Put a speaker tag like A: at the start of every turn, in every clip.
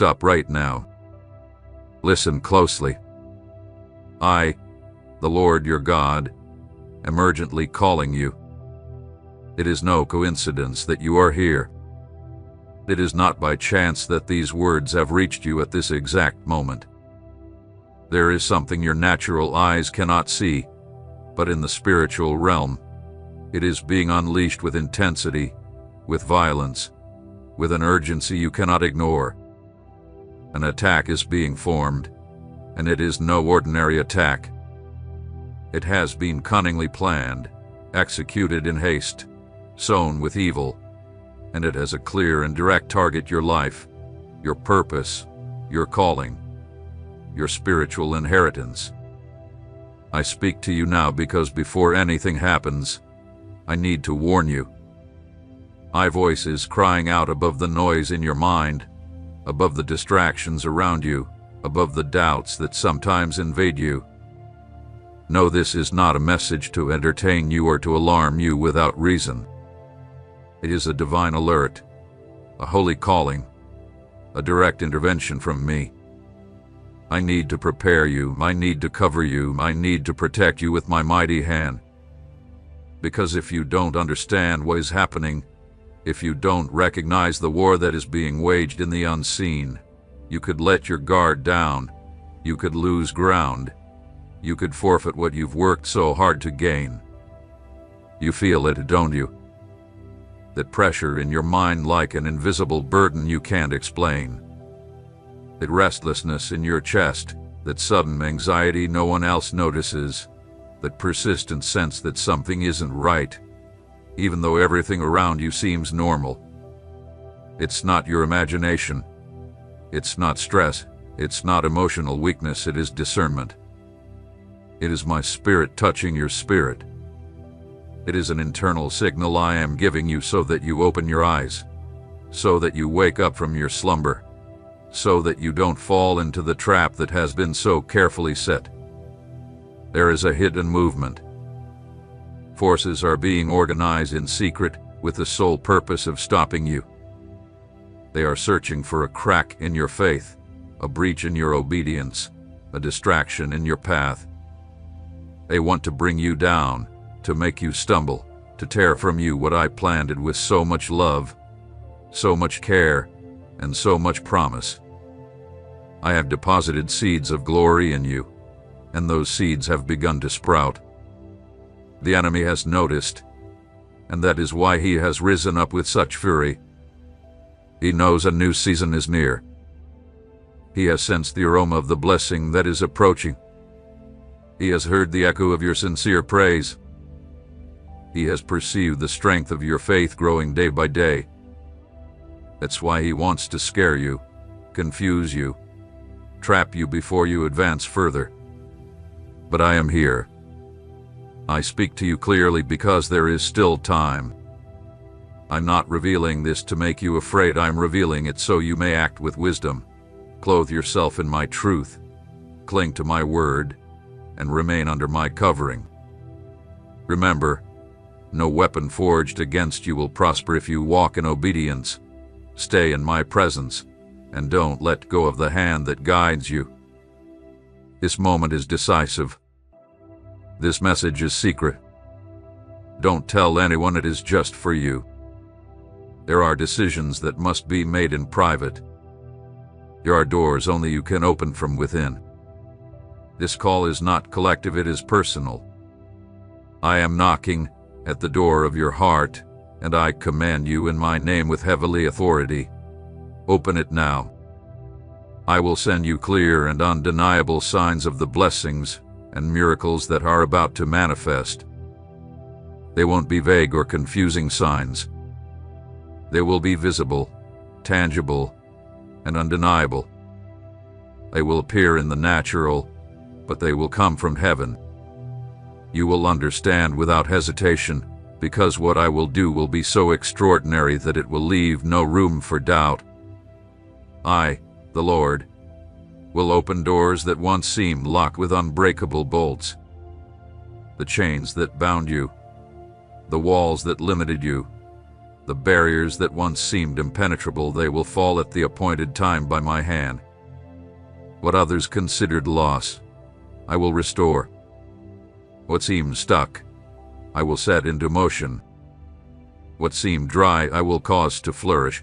A: stop right now. Listen closely. I, the Lord your God, am urgently calling you. It is no coincidence that you are here. It is not by chance that these words have reached you at this exact moment. There is something your natural eyes cannot see, but in the spiritual realm, it is being unleashed with intensity, with violence, with an urgency you cannot ignore. An attack is being formed, and it is no ordinary attack. It has been cunningly planned, executed in haste, sown with evil, and it has a clear and direct target: your life, your purpose, your calling, your spiritual inheritance. I speak to you now because before anything happens, I need to warn you. My voice is crying out above the noise in your mind, above the distractions around you, above the doubts that sometimes invade you. No, this is not a message to entertain you or to alarm you without reason. It is a divine alert, a holy calling, a direct intervention from me. I need to prepare you, I need to cover you, I need to protect you with my mighty hand. Because if you don't understand what is happening, if you don't recognize the war that is being waged in the unseen, you could let your guard down, you could lose ground, you could forfeit what you've worked so hard to gain. You feel it, don't you? That pressure in your mind like an invisible burden you can't explain. That restlessness in your chest, that sudden anxiety no one else notices, that persistent sense that something isn't right, even though everything around you seems normal. It's not your imagination. It's not stress. It's not emotional weakness. It is discernment. It is my spirit touching your spirit. It is an internal signal I am giving you so that you open your eyes, so that you wake up from your slumber, so that you don't fall into the trap that has been so carefully set. There is a hidden movement. Forces are being organized in secret with the sole purpose of stopping you. They are searching for a crack in your faith, a breach in your obedience, a distraction in your path. They want to bring you down, to make you stumble, to tear from you what I planted with so much love, so much care, and so much promise. I have deposited seeds of glory in you, and those seeds have begun to sprout. The enemy has noticed, and that is why he has risen up with such fury. He knows a new season is near. He has sensed the aroma of the blessing that is approaching. He has heard the echo of your sincere praise. He has perceived the strength of your faith growing day by day. That's why he wants to scare you, confuse you, trap you before you advance further. But I am here. I speak to you clearly because there is still time. I'm not revealing this to make you afraid. I'm revealing it so you may act with wisdom, clothe yourself in my truth, cling to my word, and remain under my covering. Remember, no weapon forged against you will prosper if you walk in obedience. Stay in my presence, and don't let go of the hand that guides you. This moment is decisive. This message is secret. Don't tell anyone, it is just for you. There are decisions that must be made in private. There are doors only you can open from within. This call is not collective, it is personal. I am knocking at the door of your heart, and I command you in my name with heavenly authority. Open it now. I will send you clear and undeniable signs of the blessings and miracles that are about to manifest. They won't be vague or confusing signs. They will be visible, tangible, and undeniable. They will appear in the natural, but they will come from heaven. You will understand without hesitation, because what I will do will be so extraordinary that it will leave no room for doubt. I, the Lord, will open doors that once seemed locked with unbreakable bolts. The chains that bound you, the walls that limited you, The barriers that once seemed impenetrable, they will fall at the appointed time by my hand. What others considered loss, I will restore. What seemed stuck, I will set into motion. What seemed dry, I will cause to flourish.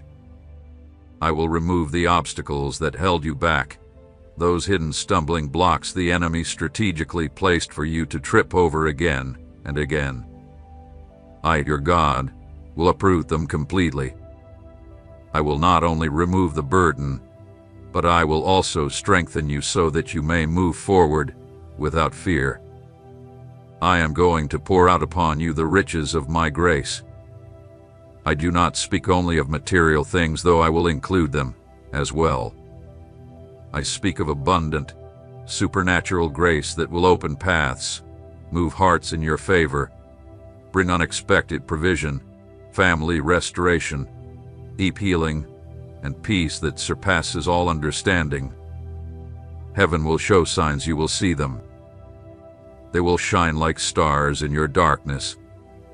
A: I will remove the obstacles that held you back, those hidden stumbling blocks the enemy strategically placed for you to trip over again and again. I, your God, will uproot them completely. I will not only remove the burden, but I will also strengthen you so that you may move forward without fear. I am going to pour out upon you the riches of my grace. I do not speak only of material things, though I will include them as well. I speak of abundant, supernatural grace that will open paths, move hearts in your favor, bring unexpected provision, family restoration, deep healing, and peace that surpasses all understanding. Heaven will show signs, you will see them. They will shine like stars in your darkness,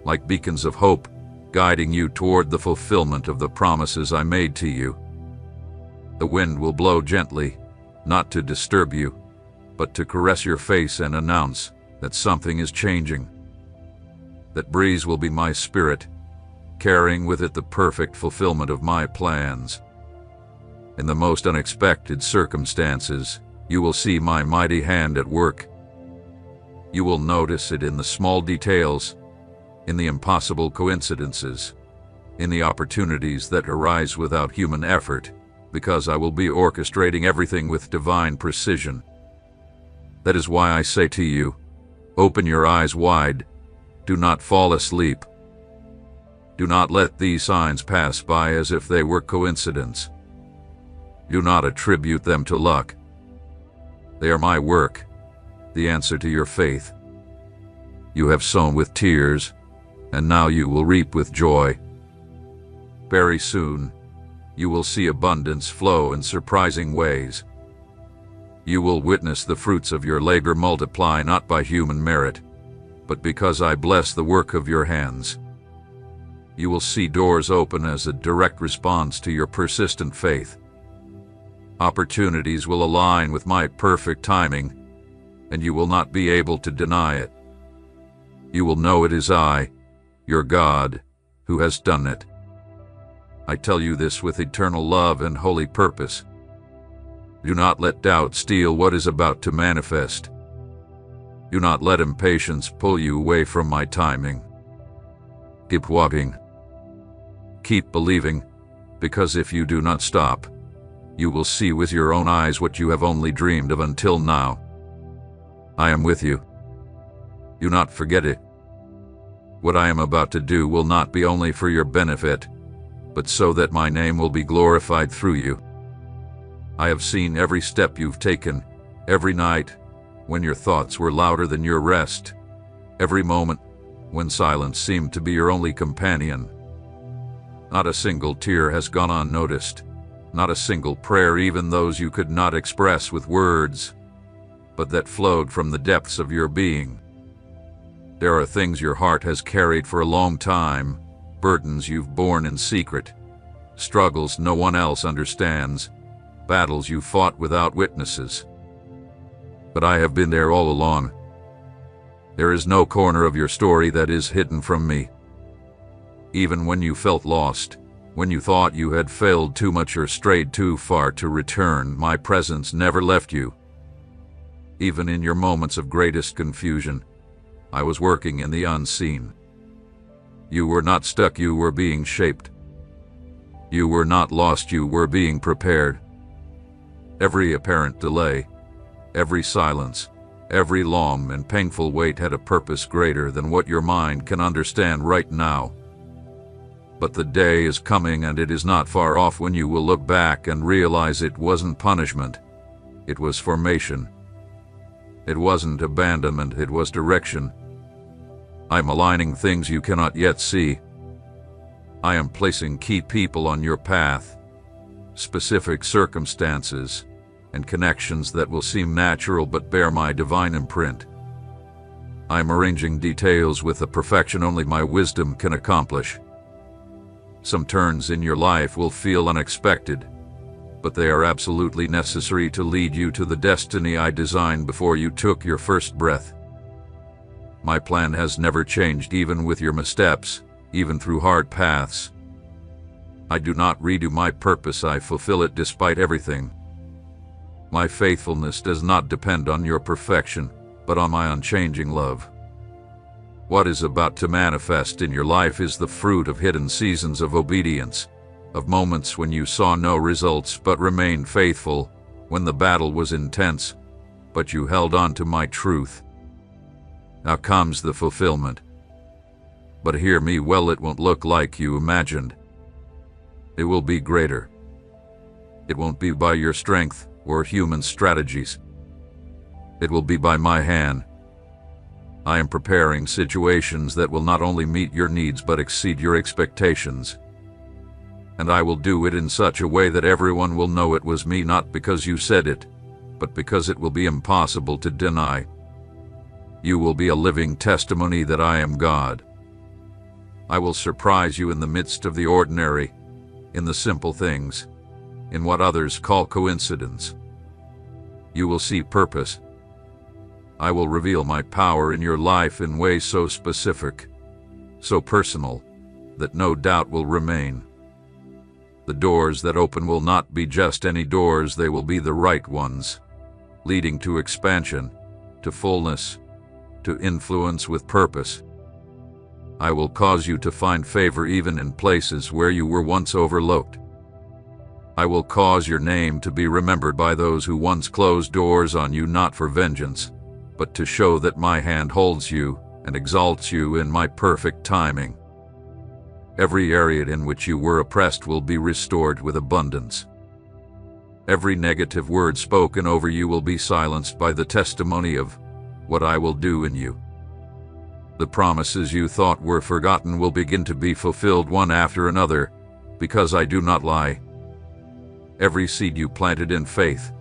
A: like beacons of hope, guiding you toward the fulfillment of the promises I made to you. The wind will blow gently, not to disturb you, but to caress your face and announce that something is changing. That breeze will be my spirit, carrying with it the perfect fulfillment of my plans. In the most unexpected circumstances, you will see my mighty hand at work. You will notice it in the small details, in the impossible coincidences, in the opportunities that arise without human effort, because I will be orchestrating everything with divine precision. That is why I say to you, open your eyes wide, do not fall asleep. Do not let these signs pass by as if they were coincidence. Do not attribute them to luck. They are my work, the answer to your faith. You have sown with tears, and now you will reap with joy. Very soon, you will see abundance flow in surprising ways. You will witness the fruits of your labor multiply, not by human merit, but because I bless the work of your hands. You will see doors open as a direct response to your persistent faith. Opportunities will align with my perfect timing, and you will not be able to deny it. You will know it is I, your God, who has done it. I tell you this with eternal love and holy purpose. Do not let doubt steal what is about to manifest. Do not let impatience pull you away from my timing. Keep walking. Keep believing, because if you do not stop, you will see with your own eyes what you have only dreamed of until now. I am with you. Do not forget it. What I am about to do will not be only for your benefit, but so that my name will be glorified through you. I have seen every step you've taken, every night when your thoughts were louder than your rest, every moment when silence seemed to be your only companion. Not a single tear has gone unnoticed, not a single prayer, even those you could not express with words, but that flowed from the depths of your being. There are things your heart has carried for a long time, burdens you've borne in secret, struggles no one else understands, battles you fought without witnesses. But I have been there all along. There is no corner of your story that is hidden from me. Even when you felt lost, when you thought you had failed too much or strayed too far to return, my presence never left you. Even in your moments of greatest confusion, I was working in the unseen. You were not stuck, you were being shaped. You were not lost, you were being prepared. Every apparent delay, every silence, every long and painful wait had a purpose greater than what your mind can understand right now. But the day is coming, and it is not far off, when you will look back and realize it wasn't punishment, it was formation. It wasn't abandonment, it was direction. I'm aligning things you cannot yet see. I am placing key people on your path, specific circumstances, and connections that will seem natural but bear my divine imprint. I'm arranging details with a perfection only my wisdom can accomplish. Some turns in your life will feel unexpected, but they are absolutely necessary to lead you to the destiny I designed before you took your first breath. My plan has never changed, even with your missteps, even through hard paths. I do not redo my purpose, I fulfill it despite everything. My faithfulness does not depend on your perfection, but on my unchanging love. What is about to manifest in your life is the fruit of hidden seasons of obedience, of moments when you saw no results but remained faithful, when the battle was intense, but you held on to my truth. Now comes the fulfillment. But hear me well, it won't look like you imagined. It will be greater. It won't be by your strength or human strategies. It will be by my hand. I am preparing situations that will not only meet your needs but exceed your expectations. And I will do it in such a way that everyone will know it was me, not because you said it, but because it will be impossible to deny. You will be a living testimony that I am God. I will surprise you in the midst of the ordinary, in the simple things, in what others call coincidence. You will see purpose. I will reveal my power in your life in ways so specific, so personal, that no doubt will remain. The doors that open will not be just any doors, they will be the right ones, leading to expansion, to fullness, to influence with purpose. I will cause you to find favor even in places where you were once overlooked. I will cause your name to be remembered by those who once closed doors on you, not for vengeance, but to show that my hand holds you and exalts you in my perfect timing. Every area in which you were oppressed will be restored with abundance. Every negative word spoken over you will be silenced by the testimony of what I will do in you. The promises you thought were forgotten will begin to be fulfilled one after another, because I do not lie. Every seed you planted in faith,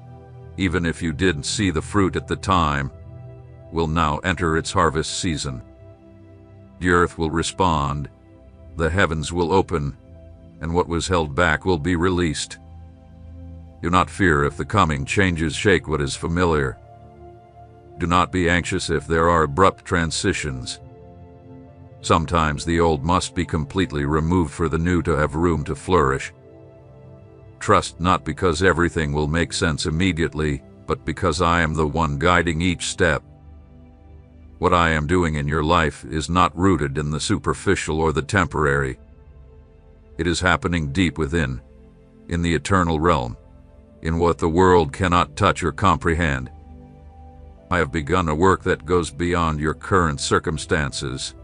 A: even if you didn't see the fruit at the time, will now enter its harvest season. The earth will respond, the heavens will open, and what was held back will be released. Do not fear if the coming changes shake what is familiar. Do not be anxious if there are abrupt transitions. Sometimes the old must be completely removed for the new to have room to flourish. Trust not because everything will make sense immediately, but because I am the one guiding each step. What I am doing in your life is not rooted in the superficial or the temporary. It is happening deep within, in the eternal realm, in what the world cannot touch or comprehend. I have begun a work that goes beyond your current circumstances,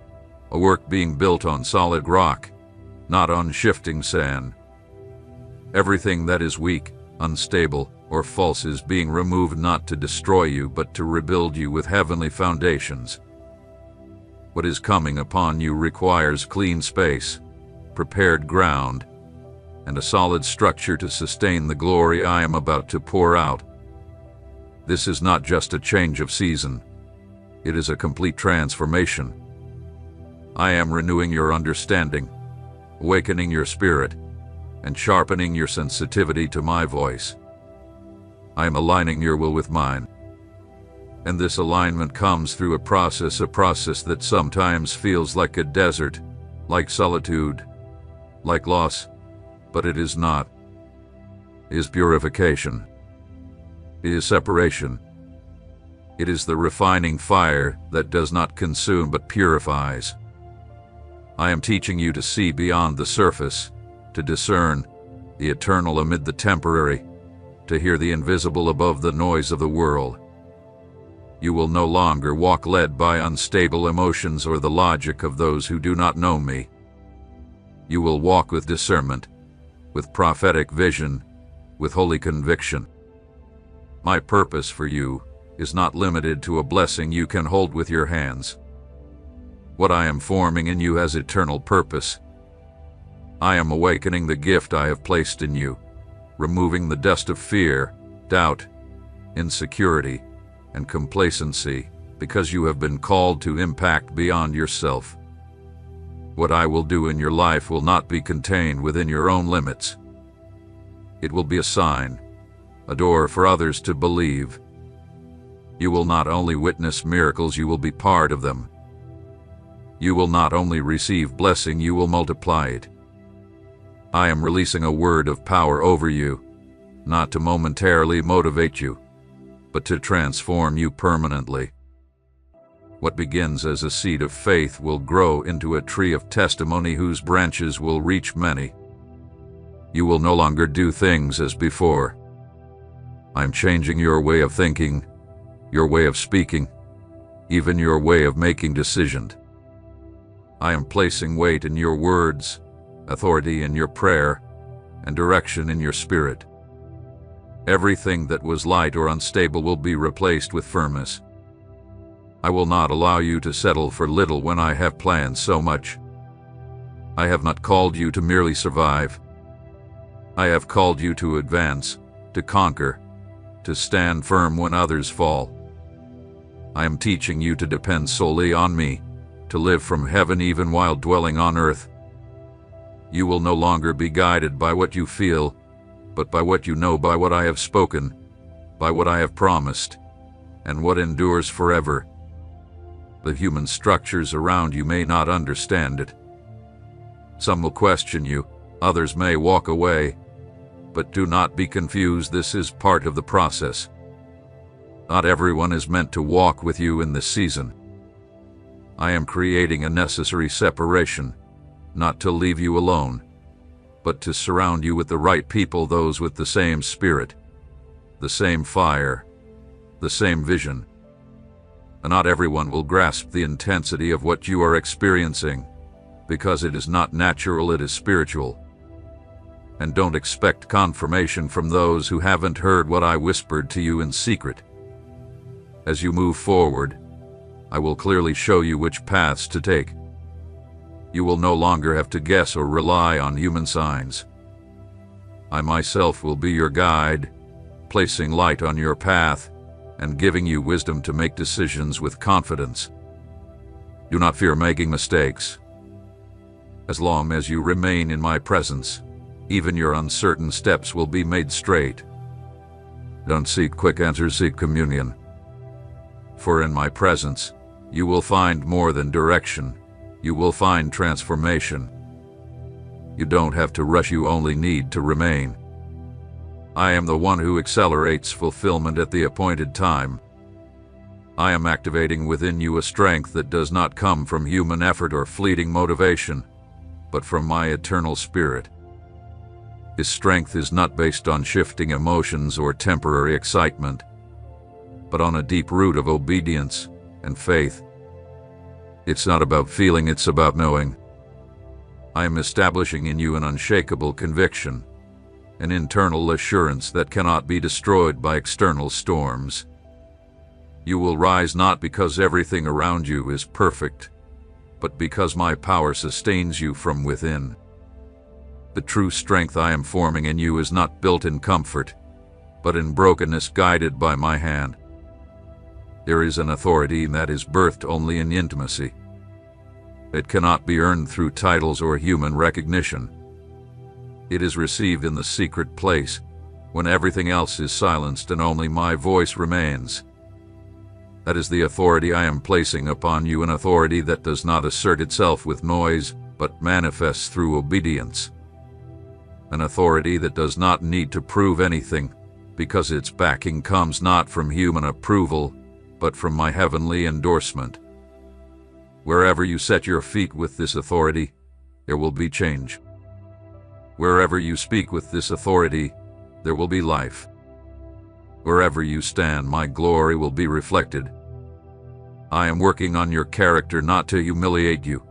A: a work being built on solid rock, not on shifting sand. Everything that is weak, unstable, or false is being removed, not to destroy you but to rebuild you with heavenly foundations. What is coming upon you requires clean space, prepared ground, and a solid structure to sustain the glory I am about to pour out. This is not just a change of season. It is a complete transformation. I am renewing your understanding, awakening your spirit, and sharpening your sensitivity to my voice. I am aligning your will with mine. And this alignment comes through a process that sometimes feels like a desert, like solitude, like loss, but it is not. It is purification. It is separation. It is the refining fire that does not consume but purifies. I am teaching you to see beyond the surface, to discern the eternal amid the temporary, to hear the invisible above the noise of the world. You will no longer walk led by unstable emotions or the logic of those who do not know me. You will walk with discernment, with prophetic vision, with holy conviction. My purpose for you is not limited to a blessing you can hold with your hands. What I am forming in you has eternal purpose. I am awakening the gift I have placed in you, removing the dust of fear, doubt, insecurity, and complacency, because you have been called to impact beyond yourself. What I will do in your life will not be contained within your own limits. It will be a sign, a door for others to believe. You will not only witness miracles, you will be part of them. You will not only receive blessing, you will multiply it. I am releasing a word of power over you, not to momentarily motivate you, but to transform you permanently. What begins as a seed of faith will grow into a tree of testimony whose branches will reach many. You will no longer do things as before. I'm changing your way of thinking, your way of speaking, even your way of making decisions. I am placing weight in your words, authority in your prayer, and direction in your spirit. Everything that was light or unstable will be replaced with firmness. I will not allow you to settle for little when I have planned so much. I have not called you to merely survive. I have called you to advance, to conquer, to stand firm when others fall. I am teaching you to depend solely on me, to live from heaven even while dwelling on earth. You will no longer be guided by what you feel, but by what you know, by what I have spoken, by what I have promised, and what endures forever. The human structures around you may not understand it. Some will question you, others may walk away, but do not be confused, this is part of the process. Not everyone is meant to walk with you in this season. I am creating a necessary separation, not to leave you alone, but to surround you with the right people, those with the same spirit, the same fire, the same vision. And not everyone will grasp the intensity of what you are experiencing, because it is not natural, it is spiritual. And don't expect confirmation from those who haven't heard what I whispered to you in secret. As you move forward, I will clearly show you which paths to take. You will no longer have to guess or rely on human signs. I myself will be your guide, placing light on your path and giving you wisdom to make decisions with confidence. Do not fear making mistakes. As long as you remain in my presence, even your uncertain steps will be made straight. Don't seek quick answers, seek communion. For in my presence, you will find more than direction. You will find transformation. You don't have to rush, you only need to remain. I am the one who accelerates fulfillment at the appointed time. I am activating within you a strength that does not come from human effort or fleeting motivation, but from my eternal spirit. This strength is not based on shifting emotions or temporary excitement, but on a deep root of obedience and faith. It's not about feeling, it's about knowing. I am establishing in you an unshakable conviction, an internal assurance that cannot be destroyed by external storms. You will rise not because everything around you is perfect, but because my power sustains you from within. The true strength I am forming in you is not built in comfort, but in brokenness, guided by my hand. There is an authority that is birthed only in intimacy. It cannot be earned through titles or human recognition. It is received in the secret place, when everything else is silenced and only my voice remains. That is the authority I am placing upon you, an authority that does not assert itself with noise, but manifests through obedience. An authority that does not need to prove anything, because its backing comes not from human approval, but from my heavenly endorsement. Wherever you set your feet with this authority, there will be change. Wherever you speak with this authority, there will be life. Wherever you stand, my glory will be reflected. I am working on your character not to humiliate you,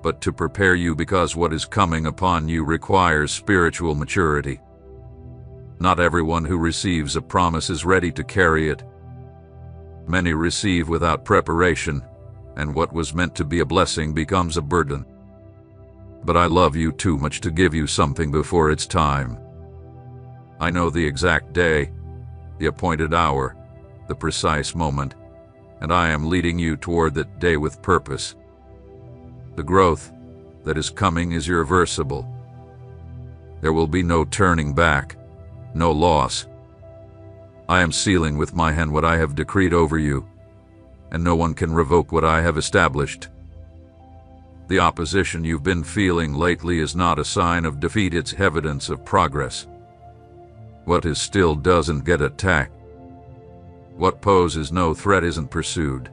A: but to prepare you, because what is coming upon you requires spiritual maturity. Not everyone who receives a promise is ready to carry it. Many receive without preparation, and what was meant to be a blessing becomes a burden. But I love you too much to give you something before its time. I know the exact day, the appointed hour, the precise moment, and I am leading you toward that day with purpose. The growth, that is coming is irreversible. There will be no turning back, no loss. I am sealing with my hand what I have decreed over you, and no one can revoke what I have established. The opposition you've been feeling lately is not a sign of defeat, it's evidence of progress. What is still doesn't get attacked. What poses no threat isn't pursued.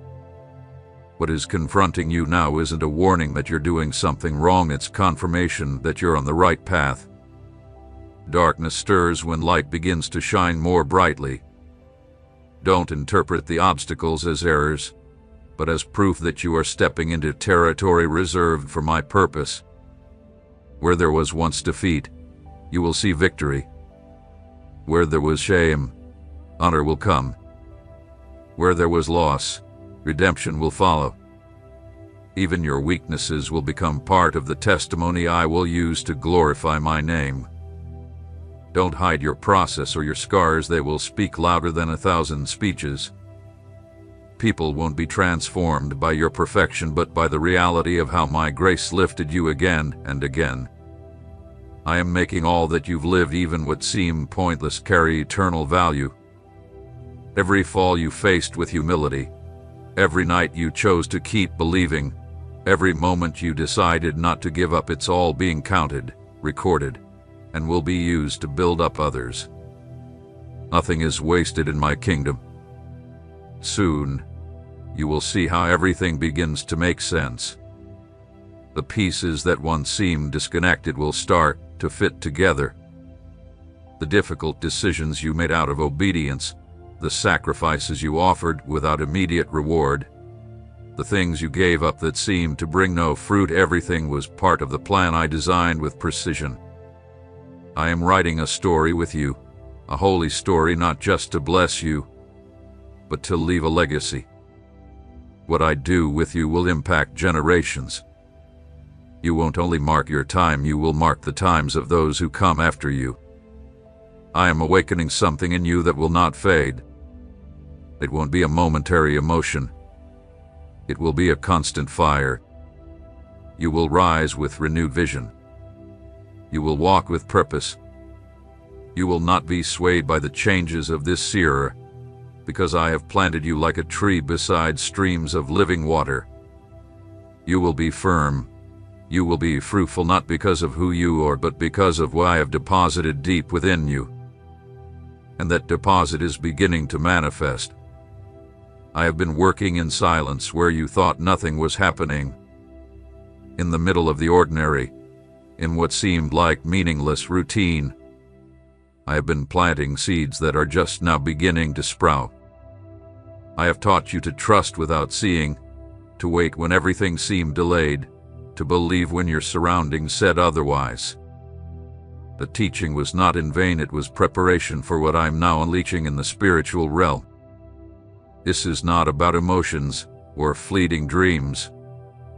A: What is confronting you now isn't a warning that you're doing something wrong, it's confirmation that you're on the right path. Darkness stirs when light begins to shine more brightly. Don't interpret the obstacles as errors, but as proof that you are stepping into territory reserved for my purpose. Where there was once defeat, you will see victory. Where there was shame, honor will come. Where there was loss, redemption will follow. Even your weaknesses will become part of the testimony I will use to glorify my name. Don't hide your process or your scars, they will speak louder than 1,000 speeches. People won't be transformed by your perfection, but by the reality of how my grace lifted you again and again. I am making all that you've lived, even what seemed pointless, carry eternal value. Every fall you faced with humility, every night you chose to keep believing, every moment you decided not to give up, it's all being counted, recorded, and will be used to build up others. Nothing is wasted in my kingdom. Soon, you will see how everything begins to make sense. The pieces that once seemed disconnected will start to fit together. The difficult decisions you made out of obedience, the sacrifices you offered without immediate reward, the things you gave up that seemed to bring no fruit, everything was part of the plan I designed with precision. I am writing a story with you, a holy story, not just to bless you, but to leave a legacy. What I do with you will impact generations. You won't only mark your time, you will mark the times of those who come after you. I am awakening something in you that will not fade. It won't be a momentary emotion. It will be a constant fire. You will rise with renewed vision. You will walk with purpose. You will not be swayed by the changes of this era, because I have planted you like a tree beside streams of living water. You will be firm. You will be fruitful, not because of who you are, but because of what I have deposited deep within you. And that deposit is beginning to manifest. I have been working in silence where you thought nothing was happening. In the middle of the ordinary, in what seemed like meaningless routine, I have been planting seeds that are just now beginning to sprout. I have taught you to trust without seeing, to wait when everything seemed delayed, to believe when your surroundings said otherwise. The teaching was not in vain, it was preparation for what I am now unleashing in the spiritual realm. This is not about emotions or fleeting dreams.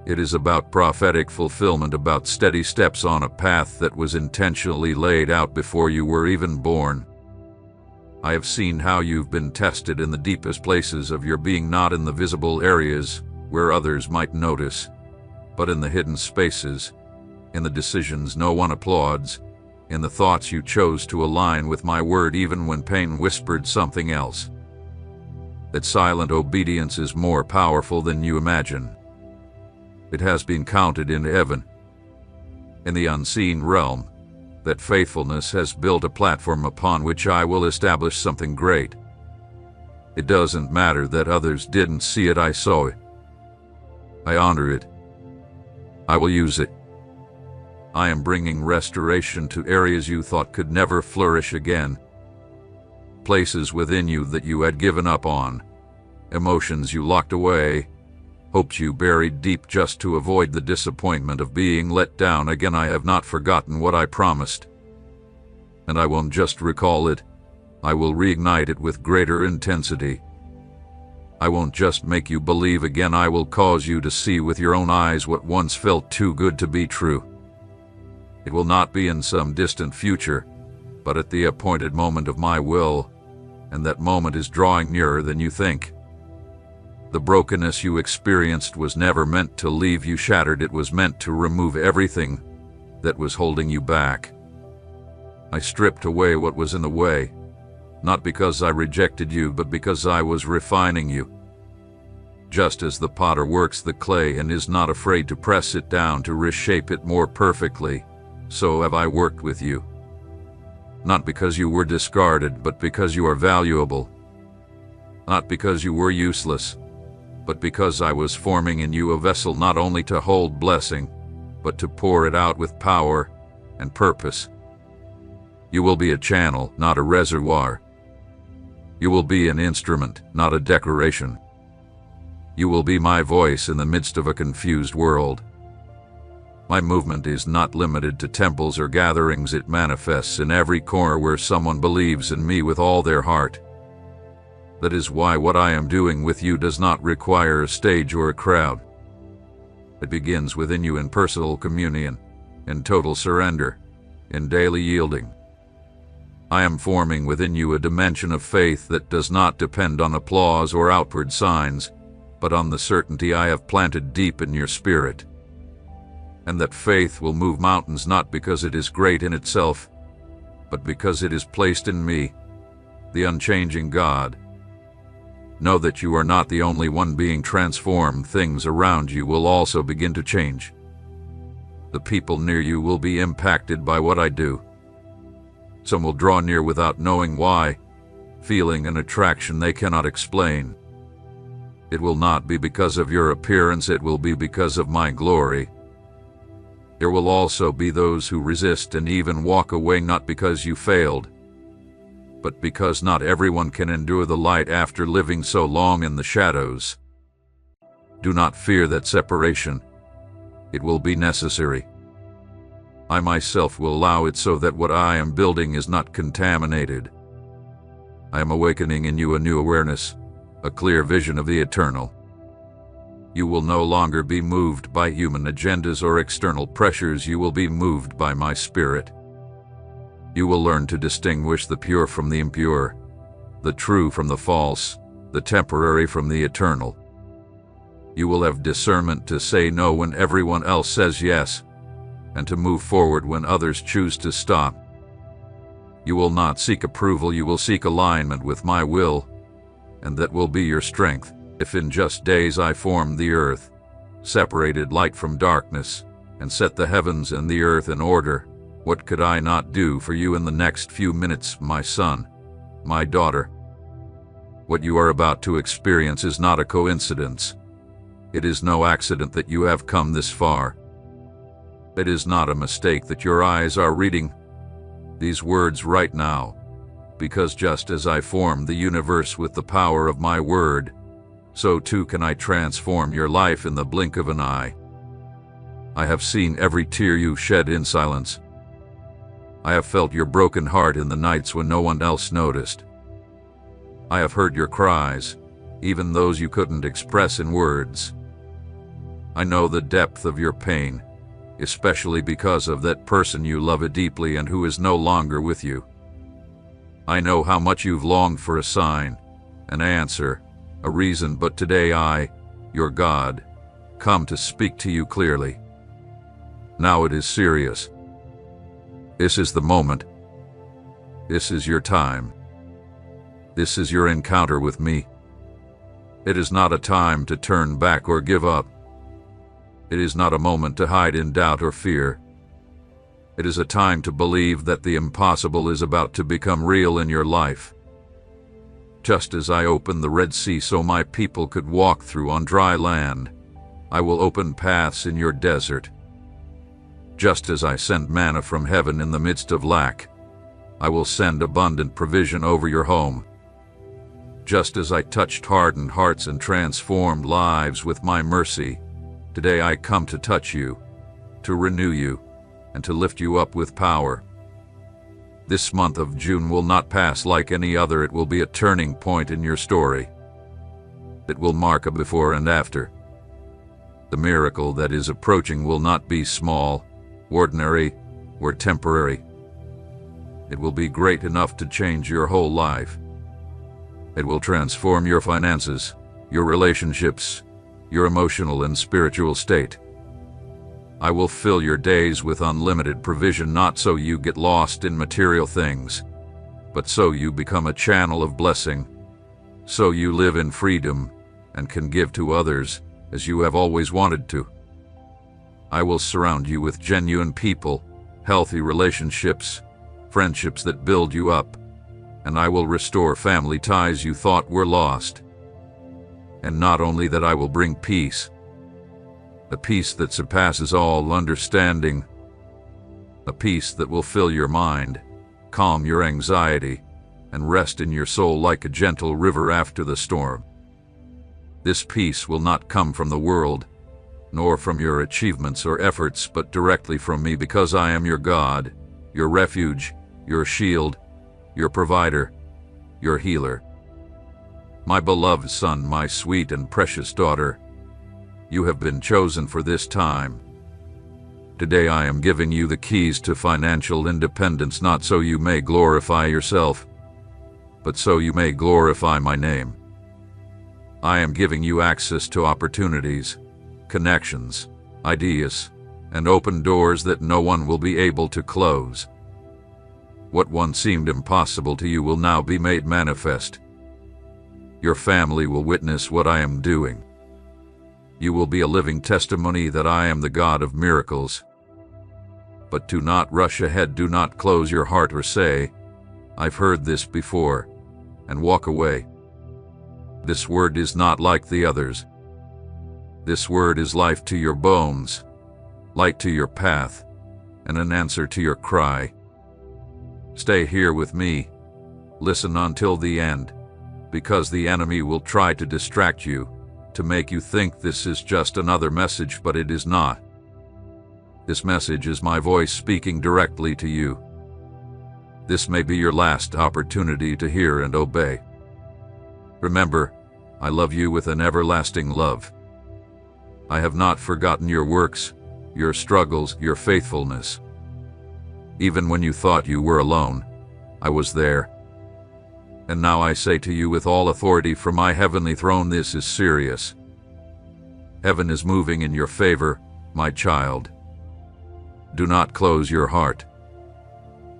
A: It is about prophetic fulfillment, about steady steps on a path that was intentionally laid out before you were even born. I have seen how you've been tested in the deepest places of your being, not in the visible areas where others might notice, but in the hidden spaces, in the decisions no one applauds, in the thoughts you chose to align with my word even when pain whispered something else. That silent obedience is more powerful than you imagine. It has been counted in heaven. In the unseen realm, that faithfulness has built a platform upon which I will establish something great. It doesn't matter that others didn't see it, I saw it. I honor it. I will use it. I am bringing restoration to areas you thought could never flourish again. Places within you that you had given up on, emotions you locked away, hopes you buried deep just to avoid the disappointment of being let down again. I have not forgotten what I promised. And I won't just recall it, I will reignite it with greater intensity. I won't just make you believe again, I will cause you to see with your own eyes what once felt too good to be true. It will not be in some distant future, but at the appointed moment of my will, and that moment is drawing nearer than you think. The brokenness you experienced was never meant to leave you shattered. It was meant to remove everything that was holding you back. I stripped away what was in the way, not because I rejected you, but because I was refining you. Just as the potter works the clay and is not afraid to press it down to reshape it more perfectly, so have I worked with you. Not because you were discarded, but because you are valuable. Not because you were useless, but because I was forming in you a vessel not only to hold blessing, but to pour it out with power and purpose. You will be a channel, not a reservoir. You will be an instrument, not a decoration. You will be my voice in the midst of a confused world. My movement is not limited to temples or gatherings. It manifests in every corner where someone believes in me with all their heart. That is why what I am doing with you does not require a stage or a crowd. It begins within you in personal communion, in total surrender, in daily yielding. I am forming within you a dimension of faith that does not depend on applause or outward signs, but on the certainty I have planted deep in your spirit. And that faith will move mountains not because it is great in itself, but because it is placed in me, the unchanging God. Know that you are not the only one being transformed. Things around you will also begin to change. The people near you will be impacted by what I do. Some will draw near without knowing why, feeling an attraction they cannot explain. It will not be because of your appearance, it will be because of my glory. There will also be those who resist and even walk away, not because you failed, but because not everyone can endure the light after living so long in the shadows. Do not fear that separation. It will be necessary. I myself will allow it so that what I am building is not contaminated. I am awakening in you a new awareness, a clear vision of the eternal. You will no longer be moved by human agendas or external pressures. You will be moved by my spirit. You will learn to distinguish the pure from the impure, the true from the false, the temporary from the eternal. You will have discernment to say no when everyone else says yes, and to move forward when others choose to stop. You will not seek approval, you will seek alignment with my will, and that will be your strength. If in just days I formed the earth, separated light from darkness, and set the heavens and the earth in order, what could I not do for you in the next few minutes, my son, my daughter? What you are about to experience is not a coincidence. It is no accident that you have come this far. It is not a mistake that your eyes are reading these words right now, because just as I formed the universe with the power of my word, so too can I transform your life in the blink of an eye. I have seen every tear you shed in silence. I have felt your broken heart in the nights when no one else noticed. I have heard your cries, even those you couldn't express in words. I know the depth of your pain, especially because of that person you love deeply and who is no longer with you. I know how much you've longed for a sign, an answer, a reason, but today I, your God, come to speak to you clearly. Now it is serious. This is the moment. This is your time. This is your encounter with me. It is not a time to turn back or give up. It is not a moment to hide in doubt or fear. It is a time to believe that the impossible is about to become real in your life. Just as I opened the Red Sea so my people could walk through on dry land, I will open paths in your desert. Just as I send manna from heaven in the midst of lack, I will send abundant provision over your home. Just as I touched hardened hearts and transformed lives with my mercy, today I come to touch you, to renew you, and to lift you up with power. This month of June will not pass like any other. It will be a turning point in your story. It will mark a before and after. The miracle that is approaching will not be small, ordinary, or temporary. It will be great enough to change your whole life. It will transform your finances, your relationships, your emotional and spiritual state. I will fill your days with unlimited provision, not so you get lost in material things, but so you become a channel of blessing, so you live in freedom and can give to others as you have always wanted to. I will surround you with genuine people, healthy relationships, friendships that build you up, and I will restore family ties you thought were lost. And not only that, I will bring peace, a peace that surpasses all understanding, a peace that will fill your mind, calm your anxiety, and rest in your soul like a gentle river after the storm. This peace will not come from the world, nor from your achievements or efforts, but directly from me, because I am your God, your refuge, your shield, your provider, your healer. My beloved son, my sweet and precious daughter, you have been chosen for this time. Today I am giving you the keys to financial independence, not so you may glorify yourself, but so you may glorify my name. I am giving you access to opportunities, connections, ideas, and open doors that no one will be able to close. What once seemed impossible to you will now be made manifest. Your family will witness what I am doing. You will be a living testimony that I am the God of miracles. But do not rush ahead, do not close your heart or say, "I've heard this before," and walk away. This word is not like the others. This word is life to your bones, light to your path, and an answer to your cry. Stay here with me. Listen until the end, because the enemy will try to distract you, to make you think this is just another message, but it is not. This message is my voice speaking directly to you. This may be your last opportunity to hear and obey. Remember, I love you with an everlasting love. I have not forgotten your works, your struggles, your faithfulness. Even when you thought you were alone, I was there. And now I say to you with all authority from my heavenly throne, this is serious. Heaven is moving in your favor, my child. Do not close your heart.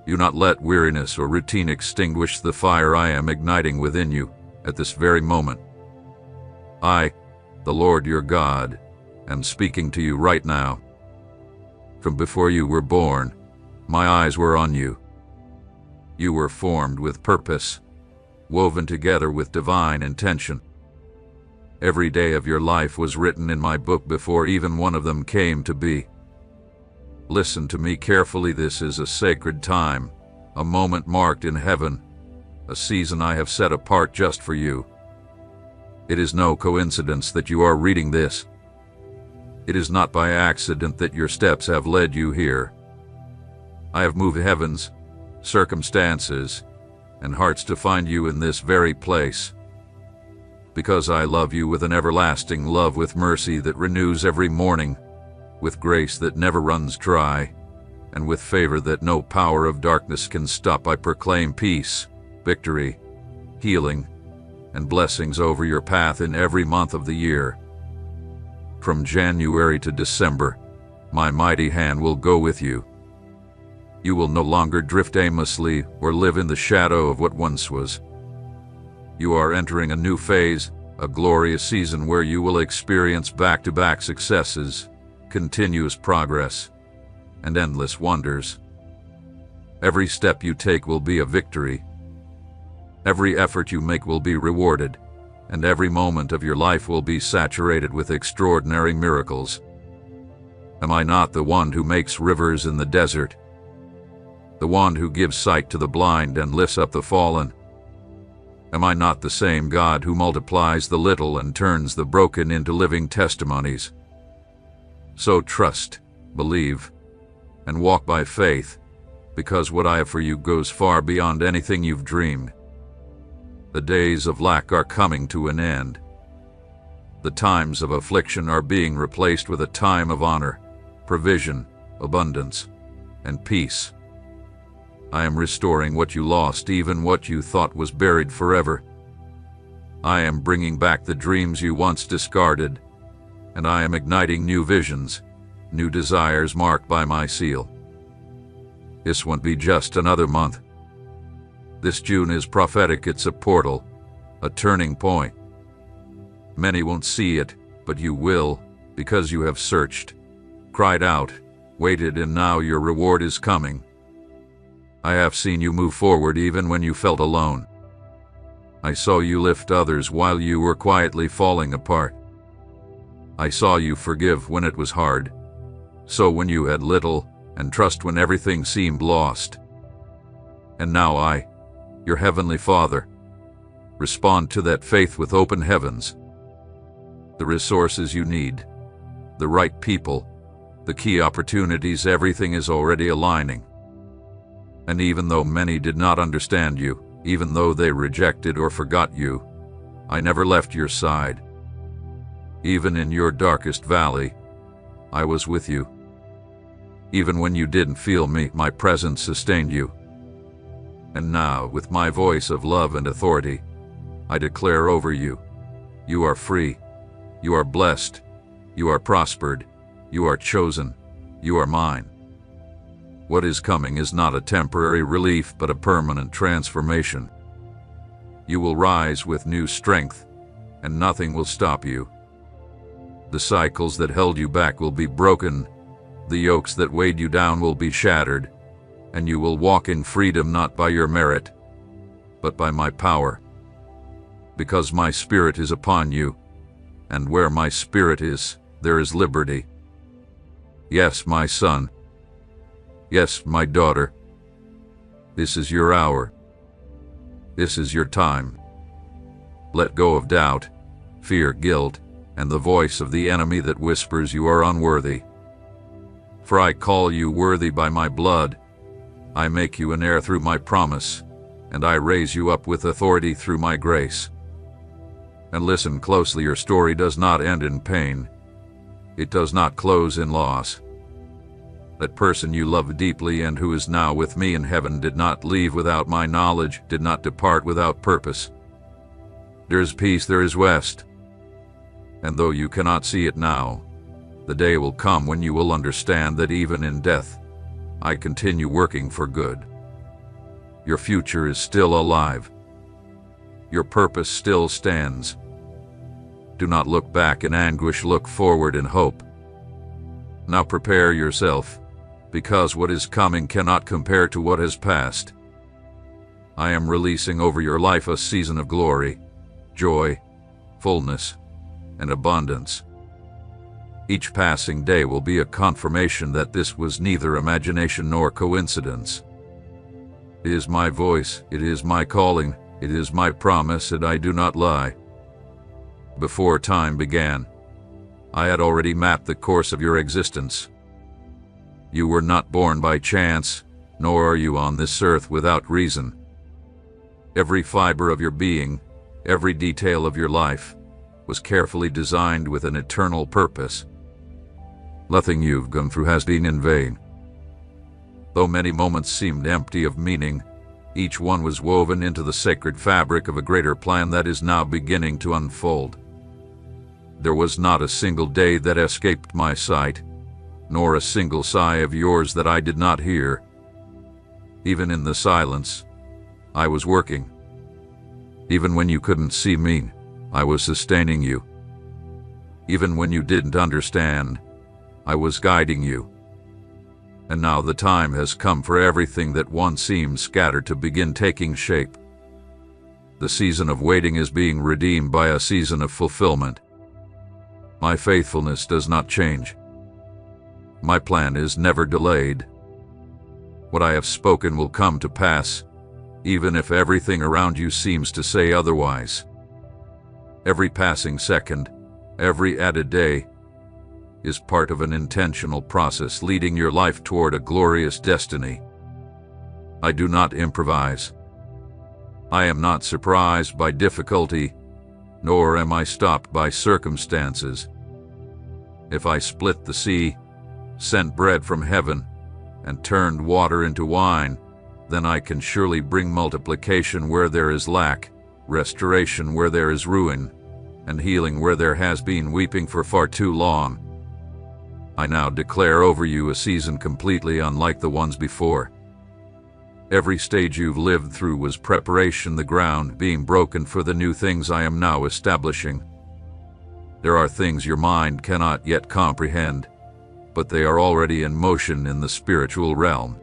A: Do not let weariness or routine extinguish the fire I am igniting within you at this very moment. I, the Lord your God, am speaking to you right now. From before you were born, my eyes were on you. You were formed with purpose, woven together with divine intention. Every day of your life was written in my book before even one of them came to be. Listen to me carefully. This is a sacred time, a moment marked in heaven, a season I have set apart just for you. It is no coincidence that you are reading this. It is not by accident that your steps have led you here. I have moved heavens, circumstances, and hearts to find you in this very place. Because I love you with an everlasting love, with mercy that renews every morning, with grace that never runs dry, and with favor that no power of darkness can stop, I proclaim peace, victory, healing, and blessings over your path in every month of the year. From January to December, my mighty hand will go with you. You will no longer drift aimlessly or live in the shadow of what once was. You are entering a new phase, a glorious season where you will experience back-to-back successes, continuous progress, and endless wonders. Every step you take will be a victory. Every effort you make will be rewarded, and every moment of your life will be saturated with extraordinary miracles. Am I not the one who makes rivers in the desert? The one who gives sight to the blind and lifts up the fallen? Am I not the same God who multiplies the little and turns the broken into living testimonies? So trust, believe, and walk by faith, because what I have for you goes far beyond anything you've dreamed. The days of lack are coming to an end. The times of affliction are being replaced with a time of honor, provision, abundance, and peace. I am restoring what you lost, even what you thought was buried forever. I am bringing back the dreams you once discarded, and I am igniting new visions, new desires marked by my seal. This won't be just another month. This June is prophetic. It's a portal, a turning point. Many won't see it, but you will, because you have searched, cried out, waited, and now your reward is coming. I have seen you move forward even when you felt alone. I saw you lift others while you were quietly falling apart. I saw you forgive when it was hard, sow when you had little, and trust when everything seemed lost. And now I, your Heavenly Father, respond to that faith with open heavens. The resources you need, the right people, the key opportunities, everything is already aligning. And even though many did not understand you, even though they rejected or forgot you, I never left your side. Even in your darkest valley, I was with you. Even when you didn't feel me, my presence sustained you. And now, with my voice of love and authority, I declare over you, you are free, you are blessed, you are prospered, you are chosen, you are mine. What is coming is not a temporary relief but a permanent transformation. You will rise with new strength, and nothing will stop you. The cycles that held you back will be broken, the yokes that weighed you down will be shattered, and you will walk in freedom not by your merit, but by my power. Because my Spirit is upon you, and where my Spirit is, there is liberty. Yes, my son. Yes, my daughter. This is your hour. This is your time. Let go of doubt, fear, guilt, and the voice of the enemy that whispers you are unworthy. For I call you worthy by my blood. I make you an heir through my promise, and I raise you up with authority through my grace. And listen closely, your story does not end in pain. It does not close in loss. That person you loved deeply and who is now with me in heaven did not leave without my knowledge, did not depart without purpose. There is peace, there is rest. And though you cannot see it now, the day will come when you will understand that even in death, I continue working for good. Your future is still alive. Your purpose still stands. Do not look back in anguish, look forward in hope. Now prepare yourself, because what is coming cannot compare to what has passed. I am releasing over your life a season of glory, joy, fullness, and abundance. Each passing day will be a confirmation that this was neither imagination nor coincidence. It is my voice, it is my calling, it is my promise, and I do not lie. Before time began, I had already mapped the course of your existence. You were not born by chance, nor are you on this earth without reason. Every fiber of your being, every detail of your life, was carefully designed with an eternal purpose. Nothing you've gone through has been in vain. Though many moments seemed empty of meaning, each one was woven into the sacred fabric of a greater plan that is now beginning to unfold. There was not a single day that escaped my sight, nor a single sigh of yours that I did not hear. Even in the silence, I was working. Even when you couldn't see me, I was sustaining you. Even when you didn't understand, I was guiding you. And now the time has come for everything that once seemed scattered to begin taking shape. The season of waiting is being redeemed by a season of fulfillment. My faithfulness does not change. My plan is never delayed. What I have spoken will come to pass, even if everything around you seems to say otherwise. Every passing second, every added day, is part of an intentional process leading your life toward a glorious destiny. I do not improvise. I am not surprised by difficulty, nor am I stopped by circumstances. If I split the sea, sent bread from heaven, and turned water into wine, then I can surely bring multiplication where there is lack, restoration where there is ruin, and healing where there has been weeping for far too long. I now declare over you a season completely unlike the ones before. Every stage you've lived through was preparation, the ground being broken for the new things I am now establishing. There are things your mind cannot yet comprehend, but they are already in motion in the spiritual realm.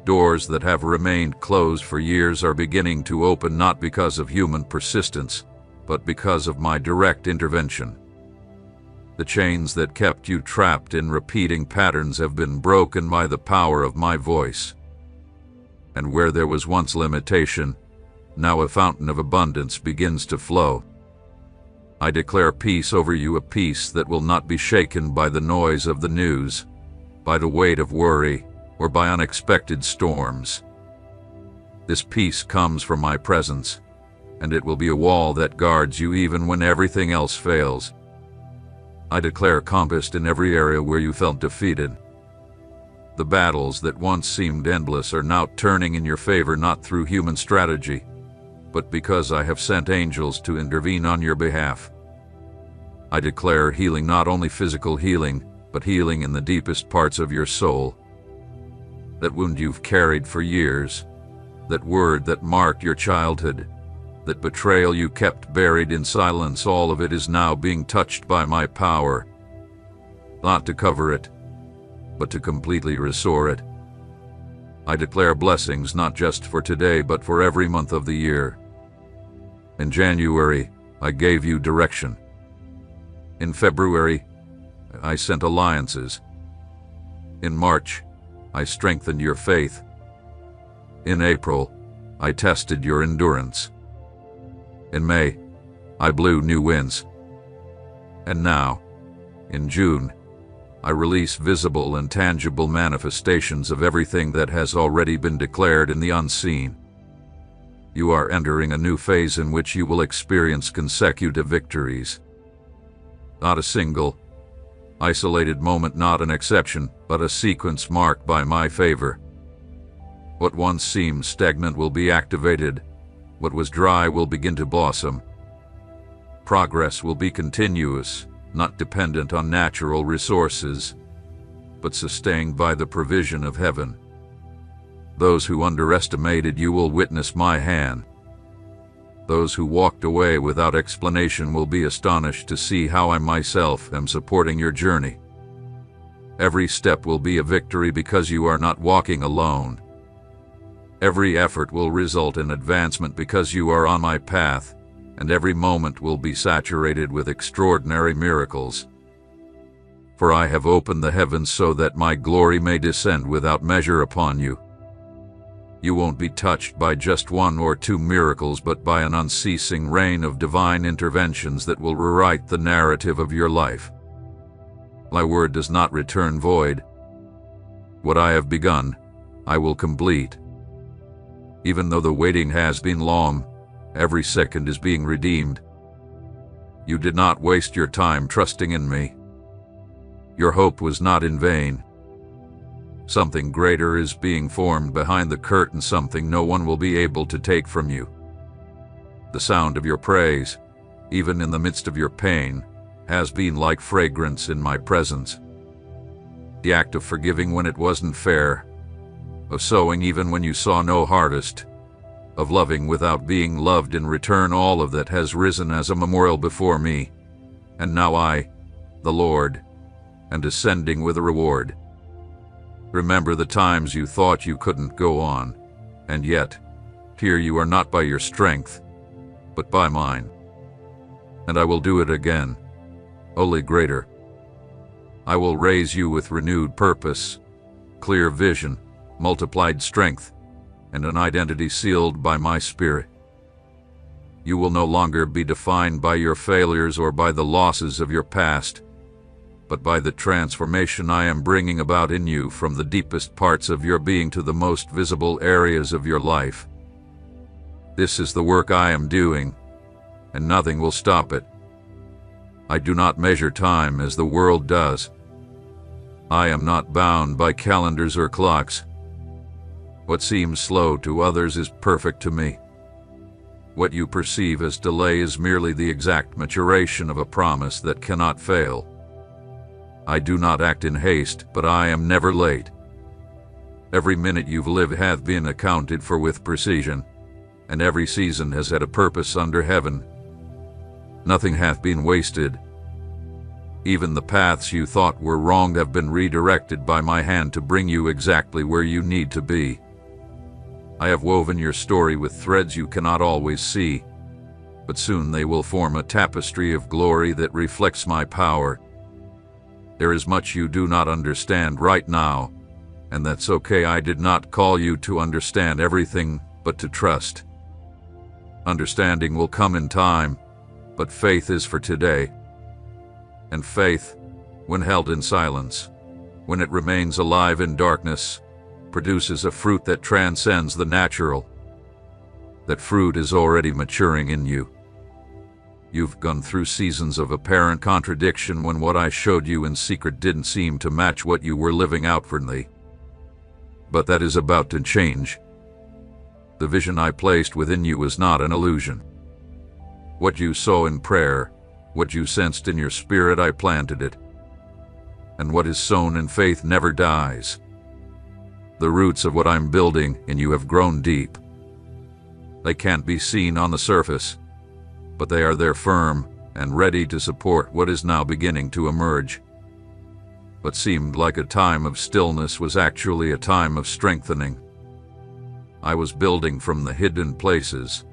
A: Doors that have remained closed for years are beginning to open, not because of human persistence, but because of my direct intervention. The chains that kept you trapped in repeating patterns have been broken by the power of my voice. And where there was once limitation, now a fountain of abundance begins to flow. I declare peace over you, a peace that will not be shaken by the noise of the news, by the weight of worry, or by unexpected storms. This peace comes from my presence, and it will be a wall that guards you even when everything else fails. I declare compassed in every area where you felt defeated. The battles that once seemed endless are now turning in your favor, not through human strategy, but because I have sent angels to intervene on your behalf. I declare healing, not only physical healing, but healing in the deepest parts of your soul. That wound you've carried for years, that word that marked your childhood, that betrayal you kept buried in silence, all of it is now being touched by my power, not to cover it, but to completely restore it. I declare blessings not just for today, but for every month of the year. In January, I gave you direction. In February, I sent alliances. In March, I strengthened your faith. In April, I tested your endurance. In May, I blew new winds. And now, in June, I release visible and tangible manifestations of everything that has already been declared in the unseen. You are entering a new phase in which you will experience consecutive victories. Not a single, isolated moment, not an exception, but a sequence marked by my favor. What once seemed stagnant will be activated. What was dry will begin to blossom. Progress will be continuous, not dependent on natural resources, but sustained by the provision of heaven. Those who underestimated you will witness my hand. Those who walked away without explanation will be astonished to see how I myself am supporting your journey. Every step will be a victory because you are not walking alone. Every effort will result in advancement because you are on my path, and every moment will be saturated with extraordinary miracles. For I have opened the heavens so that my glory may descend without measure upon you. You won't be touched by just one or two miracles, but by an unceasing rain of divine interventions that will rewrite the narrative of your life. My word does not return void. What I have begun, I will complete. Even though the waiting has been long, every second is being redeemed. You did not waste your time trusting in me. Your hope was not in vain. Something greater is being formed behind the curtain, something no one will be able to take from you. The sound of your praise, even in the midst of your pain, has been like fragrance in my presence. The act of forgiving when it wasn't fair, of sowing even when you saw no harvest, of loving without being loved in return, all of that has risen as a memorial before me. And now I, the Lord, am descending with a reward. Remember the times you thought you couldn't go on, and yet, here you are not by your strength, but by mine. And I will do it again, only greater. I will raise you with renewed purpose, clear vision, multiplied strength, and an identity sealed by my Spirit. You will no longer be defined by your failures or by the losses of your past, but by the transformation I am bringing about in you from the deepest parts of your being to the most visible areas of your life. This is the work I am doing, and nothing will stop it. I do not measure time as the world does. I am not bound by calendars or clocks. What seems slow to others is perfect to me. What you perceive as delay is merely the exact maturation of a promise that cannot fail. I do not act in haste, but I am never late. Every minute you've lived hath been accounted for with precision, and every season has had a purpose under heaven. Nothing hath been wasted. Even the paths you thought were wrong have been redirected by my hand to bring you exactly where you need to be. I have woven your story with threads you cannot always see, but soon they will form a tapestry of glory that reflects my power. There is much you do not understand right now, and that's okay. I did not call you to understand everything, but to trust. Understanding will come in time, but faith is for today. And faith, when held in silence, when it remains alive in darkness, produces a fruit that transcends the natural. That fruit is already maturing in you. You've gone through seasons of apparent contradiction when what I showed you in secret didn't seem to match what you were living outwardly. But that is about to change. The vision I placed within you was not an illusion. What you saw in prayer, what you sensed in your spirit, I planted it. And what is sown in faith never dies. The roots of what I'm building in you have grown deep. They can't be seen on the surface, but they are there firm and ready to support what is now beginning to emerge. What seemed like a time of stillness was actually a time of strengthening. I was building from the hidden places,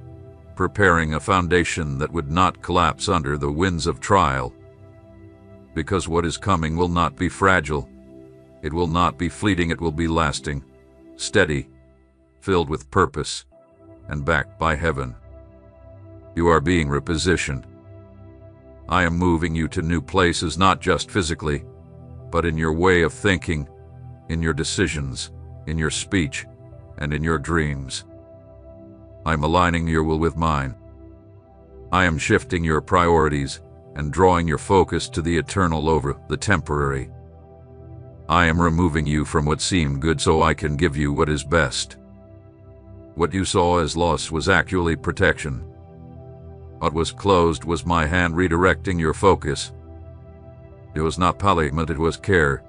A: preparing a foundation that would not collapse under the winds of trial. Because what is coming will not be fragile. It will not be fleeting, it will be lasting, steady, filled with purpose, and backed by heaven. You are being repositioned. I am moving you to new places, not just physically, but in your way of thinking, in your decisions, in your speech, and in your dreams. I'm aligning your will with mine. I am shifting your priorities and drawing your focus to the eternal over the temporary. I am removing you from what seemed good so I can give you what is best. What you saw as loss was actually protection. What was closed was my hand redirecting your focus. It was not punishment, it was care.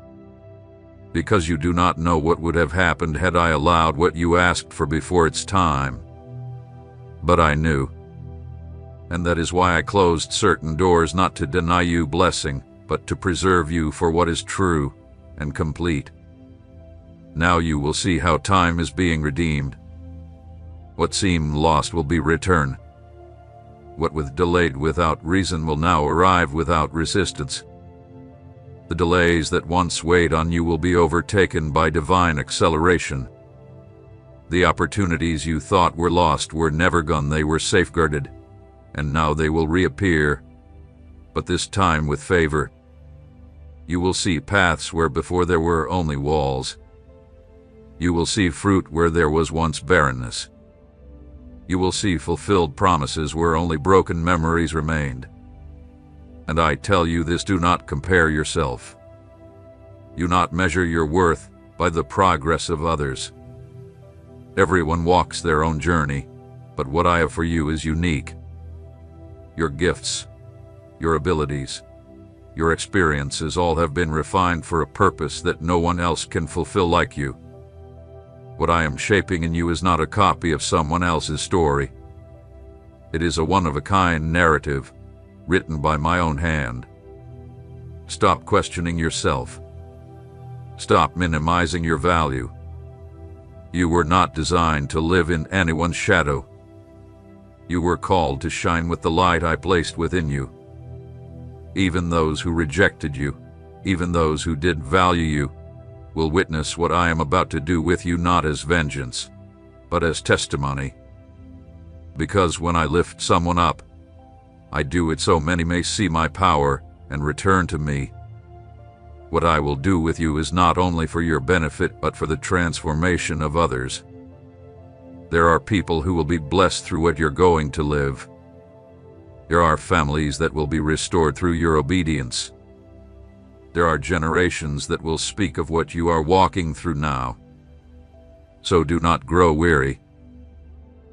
A: Because you do not know what would have happened had I allowed what you asked for before its time. But I knew. And that is why I closed certain doors, not to deny you blessing, but to preserve you for what is true and complete. Now you will see how time is being redeemed. What seemed lost will be returned. What was delayed without reason will now arrive without resistance. The delays that once weighed on you will be overtaken by divine acceleration. The opportunities you thought were lost were never gone, they were safeguarded, and now they will reappear, but this time with favor. You will see paths where before there were only walls. You will see fruit where there was once barrenness. You will see fulfilled promises where only broken memories remained. And I tell you this, do not compare yourself. Do not measure your worth by the progress of others. Everyone walks their own journey, but what I have for you is unique. Your gifts, your abilities, your experiences all have been refined for a purpose that no one else can fulfill like you. What I am shaping in you is not a copy of someone else's story. It is a one-of-a-kind narrative, written by my own hand. Stop questioning yourself. Stop minimizing your value. You were not designed to live in anyone's shadow. You were called to shine with the light I placed within you. Even those who rejected you, even those who did value you, will witness what I am about to do with you, not as vengeance, but as testimony. Because when I lift someone up, I do it so many may see my power and return to me. What I will do with you is not only for your benefit, but for the transformation of others. There are people who will be blessed through what you're going to live. There are families that will be restored through your obedience. There are generations that will speak of what you are walking through now. So do not grow weary.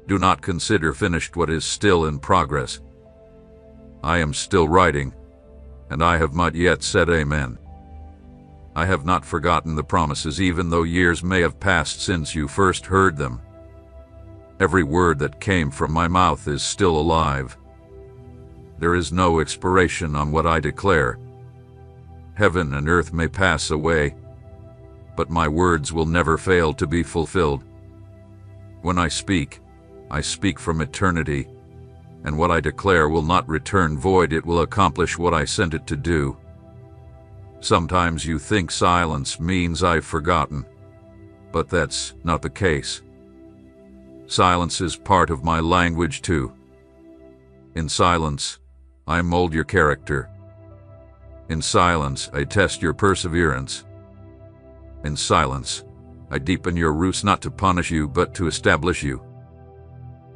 A: Do not consider finished what is still in progress. I am still writing, and I have not yet said Amen. I have not forgotten the promises, even though years may have passed since you first heard them. Every word that came from my mouth is still alive. There is no expiration on what I declare. Heaven and earth may pass away, but my words will never fail to be fulfilled. When I speak from eternity, and what I declare will not return void. It will accomplish what I sent it to do. Sometimes you think silence means I've forgotten, but that's not the case. Silence is part of my language too. In silence, I mold your character. In silence, I test your perseverance. In silence, I deepen your roots, not to punish you, but to establish you.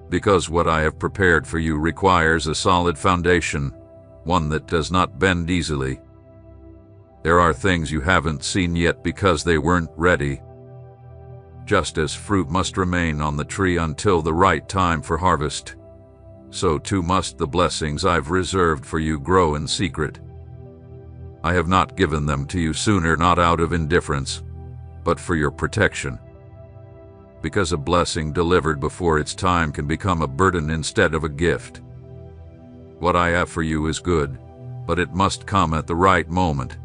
A: Because what I have prepared for you requires a solid foundation, one that does not bend easily. There are things you haven't seen yet because they weren't ready. Just as fruit must remain on the tree until the right time for harvest, so too must the blessings I've reserved for you grow in secret. I have not given them to you sooner, not out of indifference, but for your protection. Because a blessing delivered before its time can become a burden instead of a gift. What I have for you is good, but it must come at the right moment.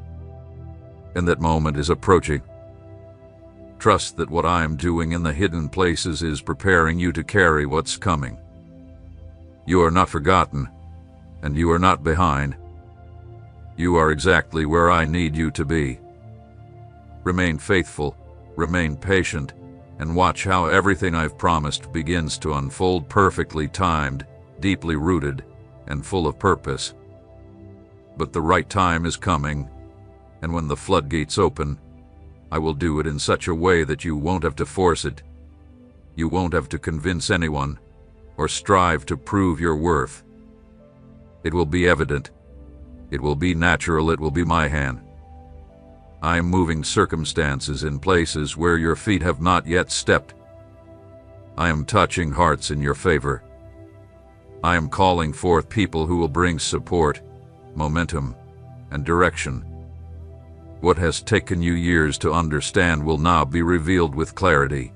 A: And that moment is approaching. Trust that what I am doing in the hidden places is preparing you to carry what's coming. You are not forgotten, and you are not behind. You are exactly where I need you to be. Remain faithful, remain patient, and watch how everything I've promised begins to unfold, perfectly timed, deeply rooted, and full of purpose. But the right time is coming, and when the floodgates open, I will do it in such a way that you won't have to force it. You won't have to convince anyone, or strive to prove your worth. It will be evident. It will be natural. It will be my hand. I am moving circumstances in places where your feet have not yet stepped. I am touching hearts in your favor. I am calling forth people who will bring support, momentum, and direction. What has taken you years to understand will now be revealed with clarity.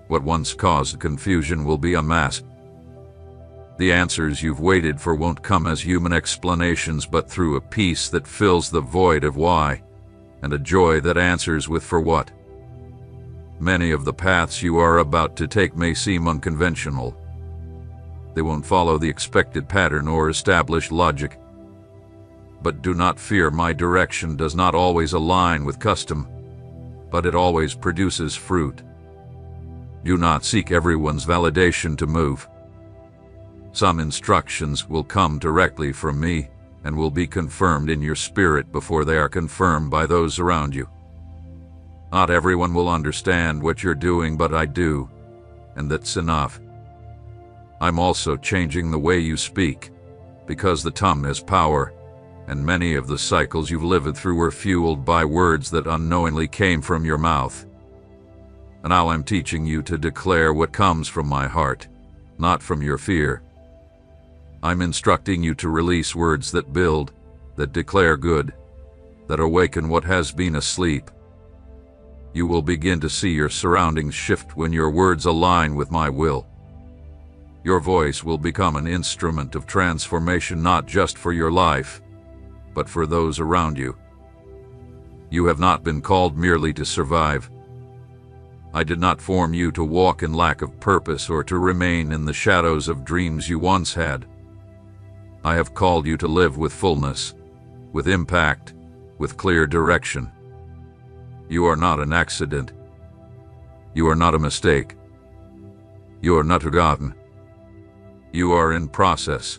A: What once caused confusion will be unmasked. The answers you've waited for won't come as human explanations, but through a peace that fills the void of why, and a joy that answers with for what. Many of the paths you are about to take may seem unconventional. They won't follow the expected pattern or established logic. But do not fear, my direction does not always align with custom, but it always produces fruit. Do not seek everyone's validation to move. Some instructions will come directly from me, and will be confirmed in your spirit before they are confirmed by those around you. Not everyone will understand what you're doing, but I do, and that's enough. I'm also changing the way you speak, because the tongue has power, and many of the cycles you've lived through were fueled by words that unknowingly came from your mouth. And now I'm teaching you to declare what comes from my heart, not from your fear. I'm instructing you to release words that build, that declare good, that awaken what has been asleep. You will begin to see your surroundings shift when your words align with my will. Your voice will become an instrument of transformation, not just for your life, but for those around you. You have not been called merely to survive. I did not form you to walk in lack of purpose or to remain in the shadows of dreams you once had. I have called you to live with fullness, with impact, with clear direction. You are not an accident. You are not a mistake. You are not forgotten. You are in process,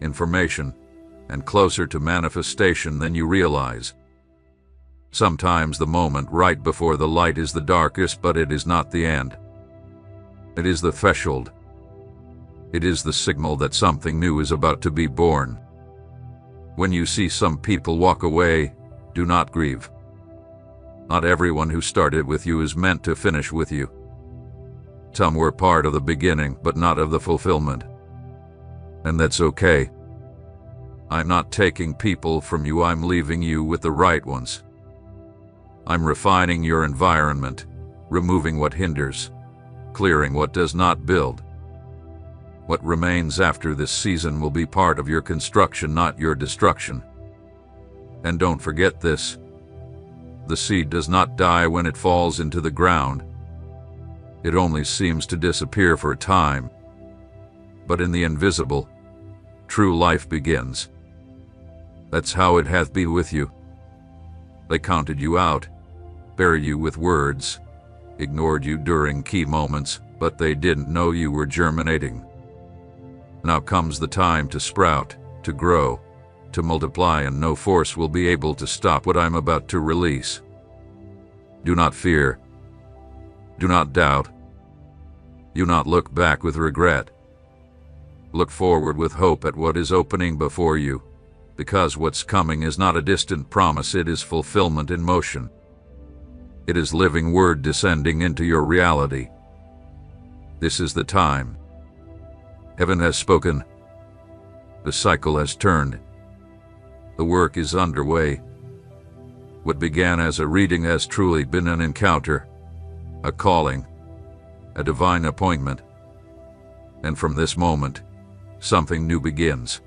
A: information, and closer to manifestation than you realize. Sometimes the moment right before the light is the darkest, but it is not the end. It is the threshold. It is the signal that something new is about to be born. When you see some people walk away, do not grieve. Not everyone who started with you is meant to finish with you. Some were part of the beginning, but not of the fulfillment. And that's okay. I'm not taking people from you, I'm leaving you with the right ones. I'm refining your environment, removing what hinders, clearing what does not build. What remains after this season will be part of your construction, not your destruction. And don't forget this: the seed does not die when it falls into the ground. It only seems to disappear for a time. But in the invisible, true life begins. That's how it hath been with you. They counted you out, buried you with words, ignored you during key moments, but they didn't know you were germinating. Now comes the time to sprout, to grow, to multiply, and no force will be able to stop what I'm about to release. Do not fear. Do not doubt. Do not look back with regret. Look forward with hope at what is opening before you, because what's coming is not a distant promise, it is fulfillment in motion. It is living word descending into your reality. This is the time. Heaven has spoken. The cycle has turned. The work is underway. What began as a reading has truly been an encounter, a calling, a divine appointment. And from this moment, something new begins.